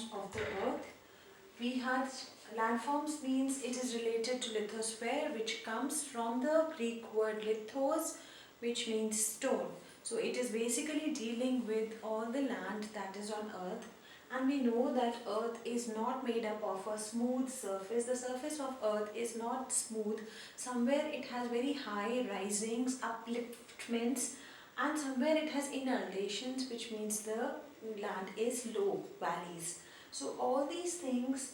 landforms of the earth. We had landforms means it is related to lithosphere, which comes from the Greek word lithos, which means stone. So it is basically dealing with all the land that is on earth. And we know that earth is not made up of a smooth surface. The surface of earth is not smooth. Somewhere it has very high risings, upliftments, and somewhere it has inundations, which means the land is low, valleys. So all these things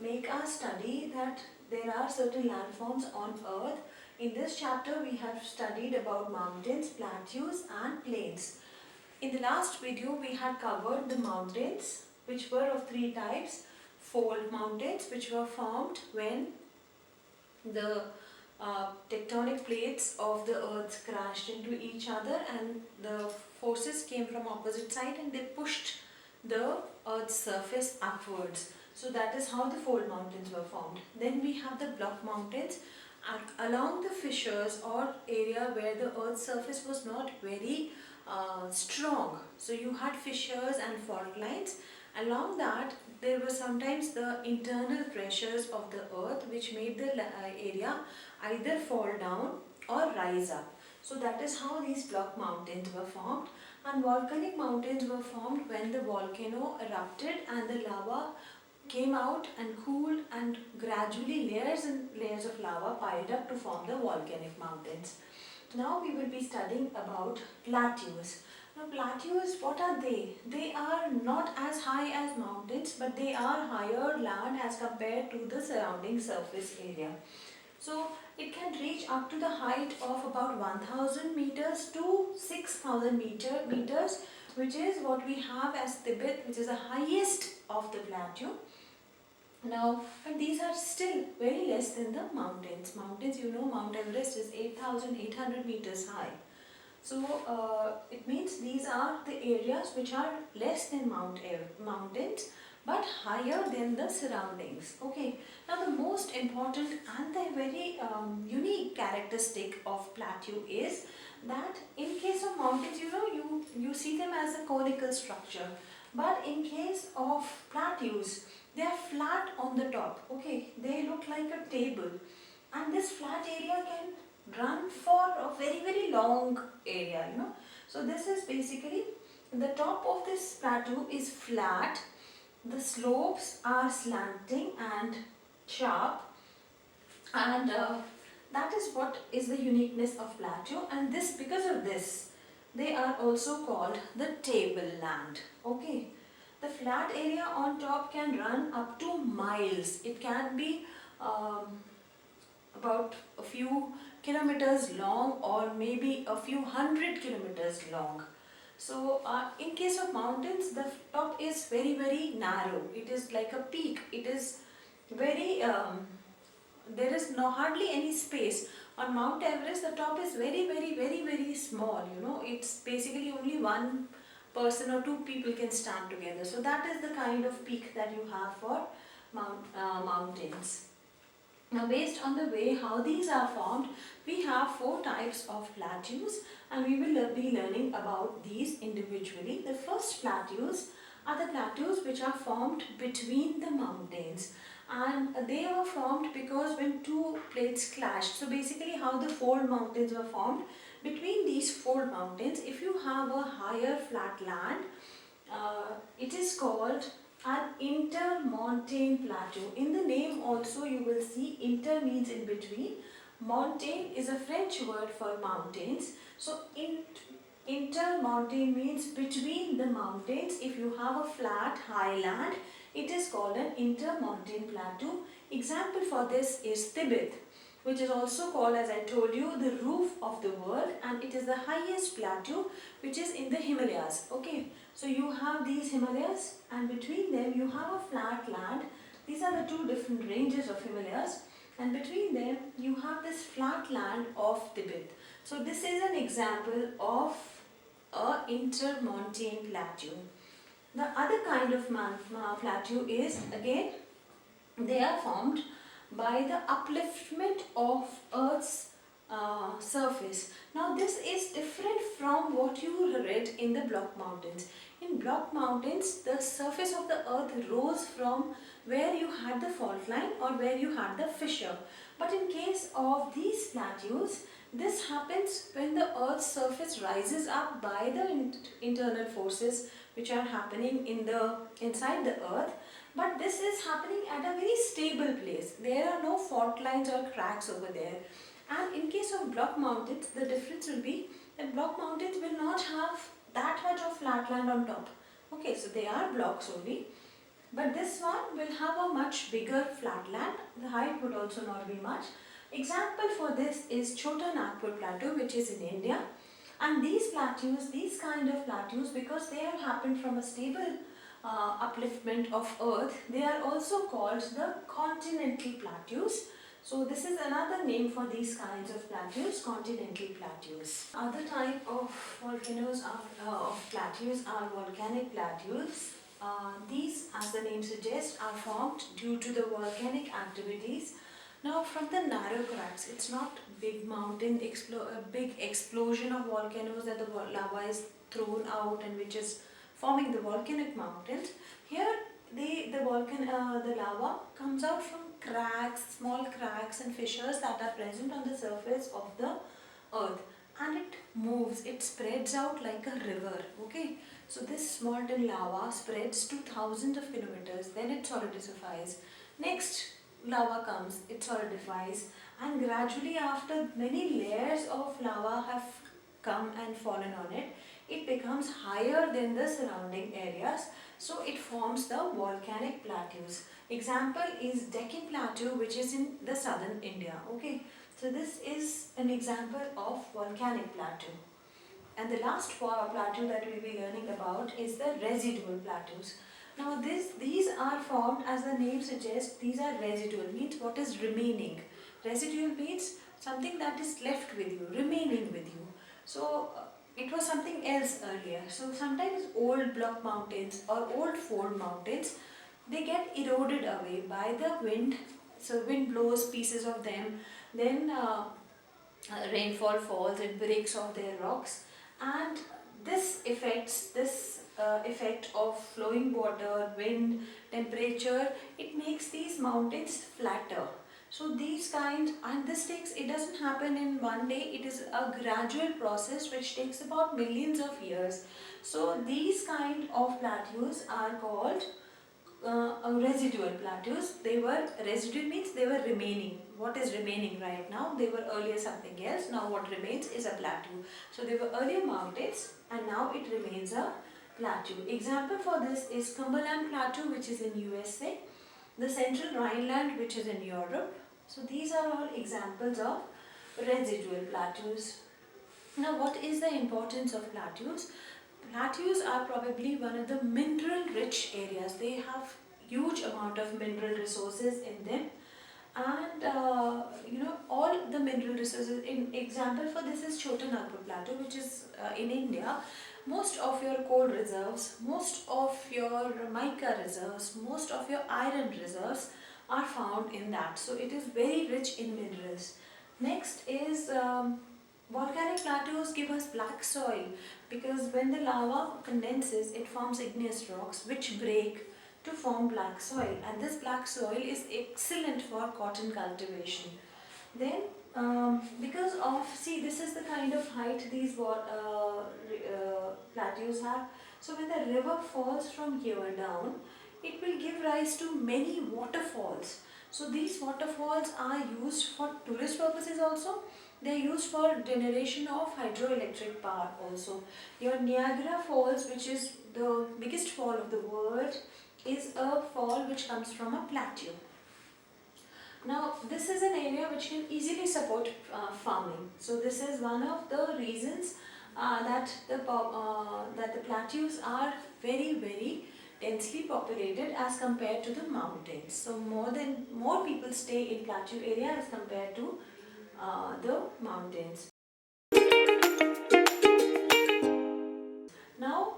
make us study that there are certain landforms on earth. In this chapter we have studied about mountains, plateaus and plains. In the last video we had covered the mountains, which were of three types. Fold mountains, which were formed when the tectonic plates of the earth crashed into each other and the forces came from opposite side and they pushed the earth's surface upwards. So that is how the fold mountains were formed. Then we have the bluff mountains, and along the fissures or area where the earth's surface was not very strong. So you had fissures and fault lines. Along that there were sometimes the internal pressures of the earth which made the area either fall down or rise up. So that is how these bluff mountains were formed. And volcanic mountains were formed when the volcano erupted and the lava came out and cooled, and gradually layers and layers of lava piled up to form the volcanic mountains. Now we will be studying about plateaus. Now plateaus, what are they? They are not as high as mountains, but they are higher land as compared to the surrounding surface area. So it can reach up to the height of about 1000 meters to 6000 meters, which is what we have as Tibet, which is the highest of the plateau. Now, but these are still very less than the mountains. Mountains, you know, Mount Everest is 8800 meters high. So it means these are the areas which are less than mountains but higher than the surroundings. Okay. Now the most important and the very unique characteristic of plateau is that in case of mountains, you know, you see them as a conical structure. But in case of plateaus, they are flat on the top. Okay, they look like a table, and this flat area can run for a very long area, you know. So this is basically the top of this plateau is flat, the slopes are slanting and sharp, and that is what is the uniqueness of plateau. And this, because of this, they are also called the tableland. Okay. The flat area on top can run up to miles. It can be about a few kilometers long or maybe a few hundred kilometers long. So in case of mountains, the top is very narrow. It is like a peak. It is very, there is hardly any space. On Mount Everest, the top is very small, you know. It's basically only one person or two people can stand together. So that is the kind of peak that you have for mountains. Now based on the way how these are formed, we have four types of plateaus, and we will be learning about these individually. The first plateaus are the plateaus which are formed between the mountains, and they were formed because when two plates clashed. So basically how the fold mountains were formed, between these fold mountains, if you have a higher flat land, it is called an intermontane plateau. In the name also you will see inter means in between. Montane is a French word for mountains. So intermontane means between the mountains. If you have a flat high land, it is called an intermontane plateau. Example for this is Tibet, which is also called, as I told you, the roof of the world, and it is the highest plateau which is in the Himalayas. Okay, so you have these Himalayas, and between them you have a flat land. These are the two different ranges of Himalayas, and between them you have this flat land of Tibet. So this is an example of a intermontane plateau. The other kind of plateau is, again, they are formed by the upliftment of Earth's surface. Now this is different from what you read in the Bluff Mountains. In Bluff Mountains, the surface of the earth rose from where you had the fault line or where you had the fissure. But in case of these plateaus, this happens when the earth's surface rises up by the internal forces which are happening inside the earth. But this is happening at a very stable place. There are no fault lines or cracks over there. And in case of Bluff Mountains, the difference will be that Bluff Mountains will not have that much of flat land on top. Okay, so they are blocks only. But this one will have a much bigger flat land. The height would also not be much. Example for this is Chota Nagpur Plateau, which is in India. And these plateaus, these kind of plateaus, because they have happened from a stable upliftment of earth, they are also called the Continental Plateaus. So this is another name for these kinds of plateaus, Continental Plateaus. Other type of volcanoes of plateaus are Volcanic Gladials. These, as the name suggests, are formed due to the volcanic activities. Now from the narrow cracks, it's not big mountain, a big explosion of volcanoes that the lava is thrown out and which is forming the volcanic mountains. Here the lava comes out from cracks, small cracks and fissures that are present on the surface of the earth, and it moves, it spreads out like a river. Okay, so this molten lava spreads to thousands of kilometers, then it solidifies. Next lava comes, it solidifies, and gradually after many layers of lava have come and fallen on it, it becomes higher than the surrounding areas, so it forms the volcanic plateaus. Example is Deccan Plateau, which is in the southern India. Okay, so this is an example of volcanic plateau. And the last plateau that we will be learning about is the residual plateaus. Now these are formed, as the name suggests, these are residual, means what is remaining. Residual means something that is left with you, remaining with you. So it was something else earlier. So sometimes old Bluff Mountains or old fold mountains, they get eroded away by the wind. So wind blows pieces of them, then rainfall falls, it breaks off their rocks, and this effect of flowing water, wind, temperature, it makes these mountains flatter. So these kinds, and it doesn't happen in one day, it is a gradual process which takes about millions of years. So these kind of plateaus are called residual plateaus. Residual means they were remaining. What is remaining right now? They were earlier something else. Now what remains is a plateau. So they were earlier mountains and now it remains a plateau. Example for this is Cumberland Plateau, which is in USA, the Central Rhineland, which is in Europe. So these are all examples of residual plateaus. Now what is the importance of plateaus? Plateaus are probably one of the mineral rich areas. They have huge amount of mineral resources in them, and all the mineral resources. In example for this is Chota Nagpur Plateau, which is in India. Most of your coal reserves, most of your mica reserves, most of your iron reserves are found in that. So it is very rich in minerals. Next is volcanic plateaus give us black soil, because when the lava condenses, it forms igneous rocks which break to form black soil, and this black soil is excellent for cotton cultivation. Then because of, this is the kind of height these plateaus have. So when the river falls from here down, it will give rise to many waterfalls. So these waterfalls are used for tourist purposes also. They are used for generation of hydroelectric power also. Your Niagara Falls, which is the biggest fall of the world, is a fall which comes from a plateau. Now this is an area which can easily support farming. So this is one of the reasons that the plateaus are very densely populated as compared to the mountains. So more people stay in plateau area as compared to the mountains. Now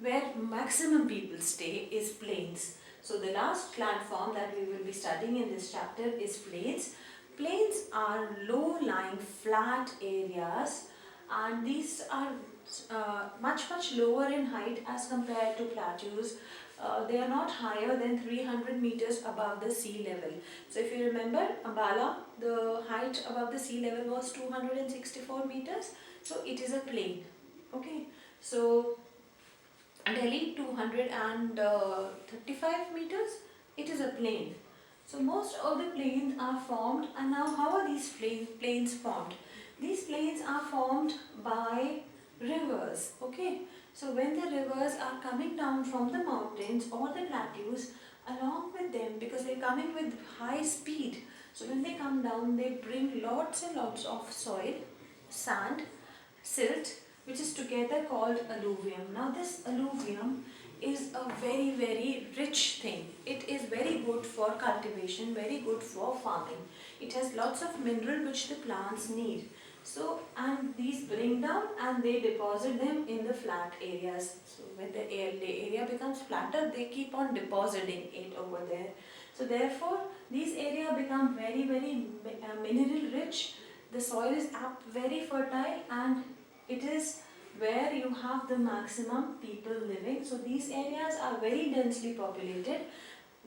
where maximum people stay is plains. So the last landform that we will be studying in this chapter is plains. plains are low-lying flat areas, and these are much lower in height as compared to plateaus. They are not higher than 300 meters above the sea level. So if you remember, Ambala, the height above the sea level was 264 meters. So it is a plain. Okay. So Delhi 235 meters. It is a plain. So most of the plains are formed, and now how are these plains formed? These plains are formed by rivers. Okay. So when the rivers are coming down from the mountains or the plateaus, along with them, because they are coming with high speed, so when they come down, they bring lots and lots of soil, sand, silt, which is together called alluvium. Now this alluvium is a very rich thing. It is very good for cultivation, very good for farming. It has lots of mineral which the plants need. So, and these bring down and they deposit them in the flat areas. So when the area becomes flatter, they keep on depositing it over there. So therefore, these areas become very mineral rich. The soil is up very fertile, and it is where you have the maximum people living. So these areas are very densely populated.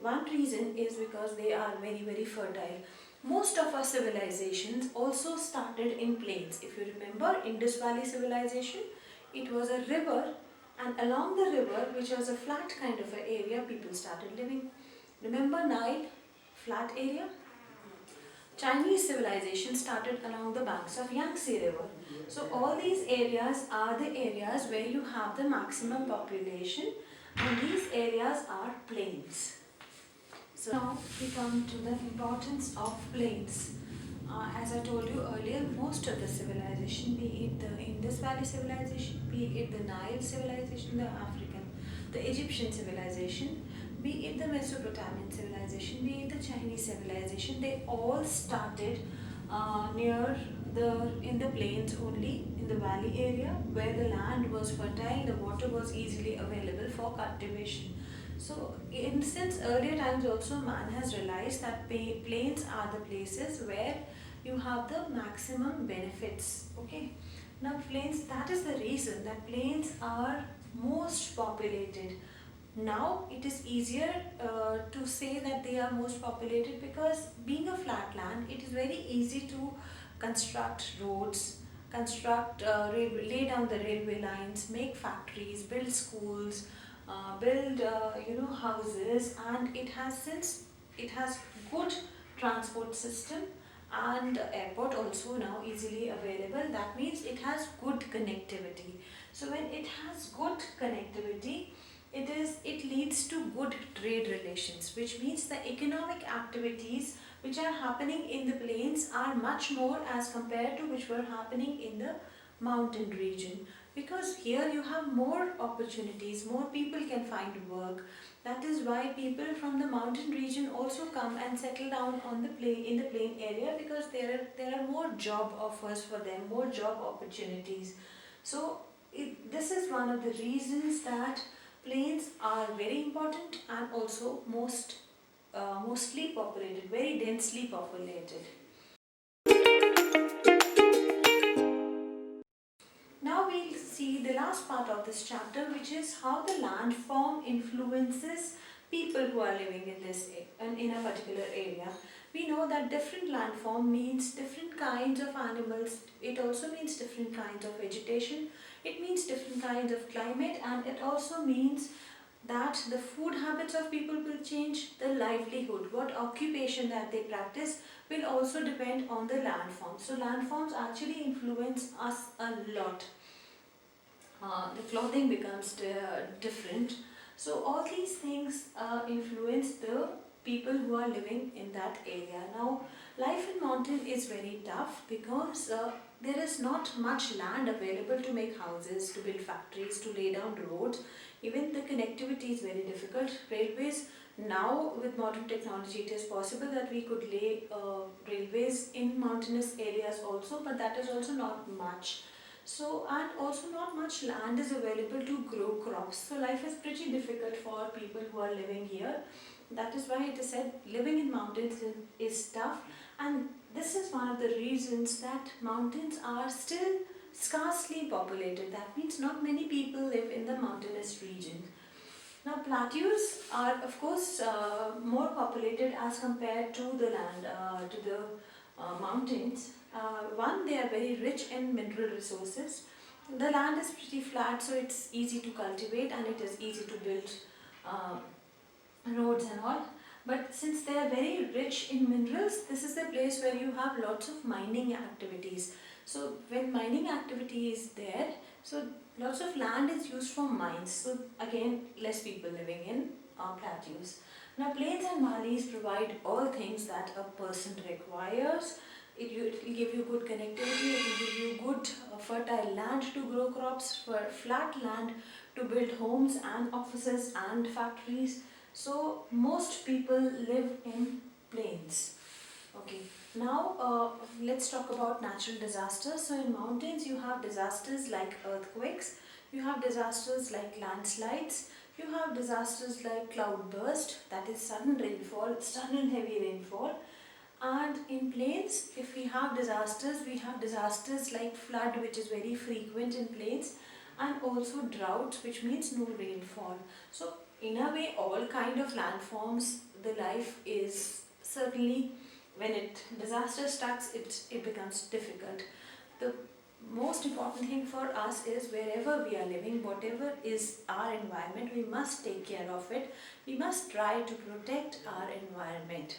One reason is because they are very fertile. Most of our civilizations also started in plains. If you remember, Indus Valley civilization, it was a river, and along the river, which was a flat kind of an area, people started living. Remember Nile, flat area? Chinese civilization started along the banks of Yangtze River. So all these areas are the areas where you have the maximum population, and these areas are plains. So now we come to the importance of plains. As I told you earlier, most of the civilization, be it the Indus Valley civilization, be it the Nile civilization, the African, the Egyptian civilization, be it the Mesopotamian civilization, be it the Chinese civilization, they all started in the plains only, in the valley area, where the land was fertile, the water was easily available for cultivation. So since earlier times also, man has realized that plains are the places where you have the maximum benefits. Okay. Now plains, that is the reason that plains are most populated. Now it is easier to say that they are most populated, because being a flat land, it is very easy to construct roads, lay down the railway lines, make factories, build schools, build houses, and it has good transport system, and airport also now easily available. That means it has good connectivity. So when it has good connectivity, it leads to good trade relations, which means the economic activities which are happening in the plains are much more as compared to which were happening in the mountain region, because here you have more opportunities, more people can find work. That is why people from the mountain region also come and settle down on the plain area, because there are more job offers for them, more job opportunities. So this is one of the reasons that plains are very important and also mostly populated, very densely populated. Now we'll see the last part of this chapter, which is how the landform influences people who are living in a particular area. We know that different landform means different kinds of animals. It also means different kinds of vegetation. It means different kinds of climate, and it also means that the food habits of people will change, the livelihood, what occupation that they practice will also depend on the landforms. So landforms actually influence us a lot. The clothing becomes different. So all these things influence the people who are living in that area. Now life in mountain is very tough, because there is not much land available to make houses, to build factories, to lay down roads. Even the connectivity is very difficult. Railways, now with modern technology, it is possible that we could lay railways in mountainous areas also, but that is also not much. So, and also not much land is available to grow crops. So life is pretty difficult for people who are living here. that is why it is said living in mountains is tough, and this is one of the reasons that mountains are still scarcely populated. That means not many people live in the mountainous region. Now plateaus are of course more populated as compared to the mountains. One, they are very rich in mineral resources. The land is pretty flat, so it's easy to cultivate and it is easy to build roads and all. But since they are very rich in minerals, this is the place where you have lots of mining activities. So when mining activity is there, so lots of land is used for mines. So again, less people living in plateaus. Now plains and valleys provide all things that a person requires. It will give you good connectivity, it will give you good fertile land to grow crops, for flat land to build homes and offices and factories. So most people live in plains. Okay, now let's talk about natural disasters. So in mountains you have disasters like earthquakes, you have disasters like landslides, you have disasters like cloudburst, that is sudden rainfall, sudden heavy rainfall. And in plains, if we have disasters like flood, which is very frequent in plains, and also drought, which means no rainfall. So in a way, all kind of landforms, the life is certainly, when disaster strikes, it becomes difficult. The most important thing for us is wherever we are living, whatever is our environment, we must take care of it. We must try to protect our environment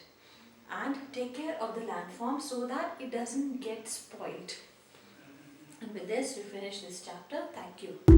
and take care of the landform so that it doesn't get spoiled. And with this, we finish this chapter. Thank you.